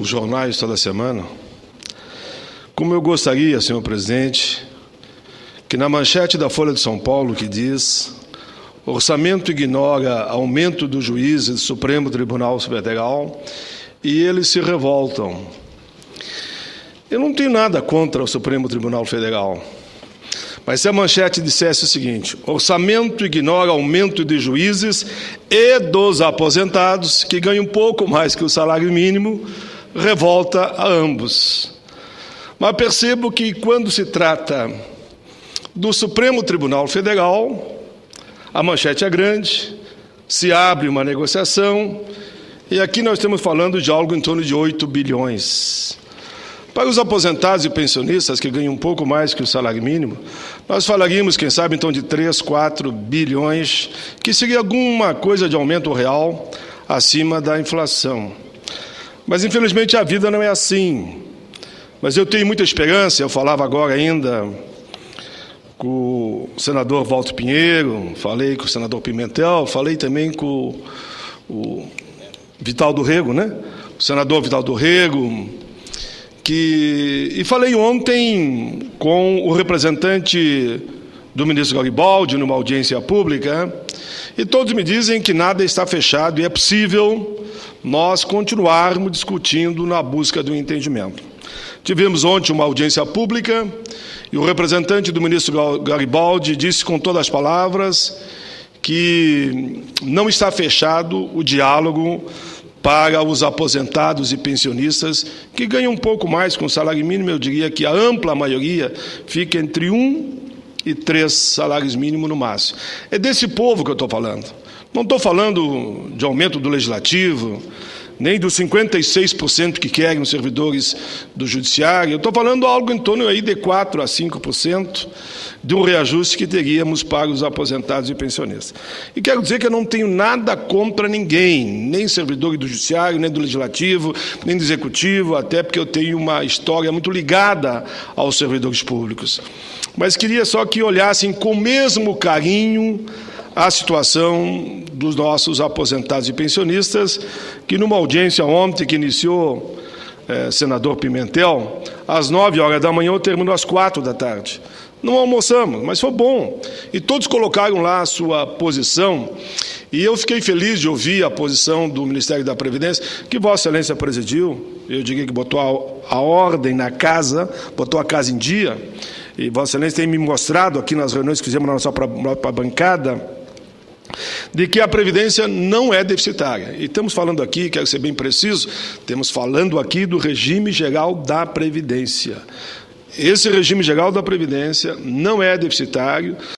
os jornais toda semana, como eu gostaria, senhor presidente, que na manchete da Folha de São Paulo, que diz: orçamento ignora aumento dos juízes do Supremo Tribunal Federal e eles se revoltam. Eu não tenho nada contra o Supremo Tribunal Federal, mas se a manchete dissesse o seguinte: orçamento ignora aumento de juízes e dos aposentados, que ganham um pouco mais que o salário mínimo, revolta a ambos. Mas percebo que quando se trata do Supremo Tribunal Federal, a manchete é grande, se abre uma negociação, e aqui nós estamos falando de algo em torno de 8 bilhões. Para os aposentados e pensionistas, que ganham um pouco mais que o salário mínimo, nós falaríamos, quem sabe, então, de 3, 4 bilhões, que seria alguma coisa de aumento real acima da inflação. Mas, infelizmente, a vida não é assim. Mas eu tenho muita esperança, eu falava agora ainda com o senador Walter Pinheiro, falei com o senador Pimentel, falei também com o Vital do Rego, né? O senador Vital do Rego, e falei ontem com o representante do ministro Garibaldi numa audiência pública, e todos me dizem que nada está fechado e é possível nós continuarmos discutindo na busca do entendimento. Tivemos ontem uma audiência pública e o representante do ministro Garibaldi disse com todas as palavras que não está fechado o diálogo para os aposentados e pensionistas que ganham um pouco mais com o salário mínimo. Eu diria que a ampla maioria fica entre 1 e 3 salários mínimos no máximo. É desse povo que eu estou falando. Não estou falando de aumento do legislativo, nem dos 56% que querem os servidores do judiciário. Eu estou falando algo em torno aí de 4% a 5% de um reajuste que teríamos para os aposentados e pensionistas. E quero dizer que eu não tenho nada contra ninguém, nem servidores do judiciário, nem do legislativo, nem do executivo, até porque eu tenho uma história muito ligada aos servidores públicos. Mas queria só que olhassem com o mesmo carinho a situação dos nossos aposentados e pensionistas, que numa audiência ontem que iniciou, senador Pimentel, às 9h da manhã, eu termino às 4 da tarde. Não almoçamos, mas foi bom. E todos colocaram lá a sua posição, e eu fiquei feliz de ouvir a posição do Ministério da Previdência, que Vossa Excelência presidiu. Eu diria que botou a ordem na casa, botou a casa em dia, e Vossa Excelência tem me mostrado aqui nas reuniões que fizemos na nossa própria bancada, de que a Previdência não é deficitária. E estamos falando aqui, quero ser bem preciso, estamos falando aqui do regime geral da Previdência. Esse regime geral da Previdência não é deficitário.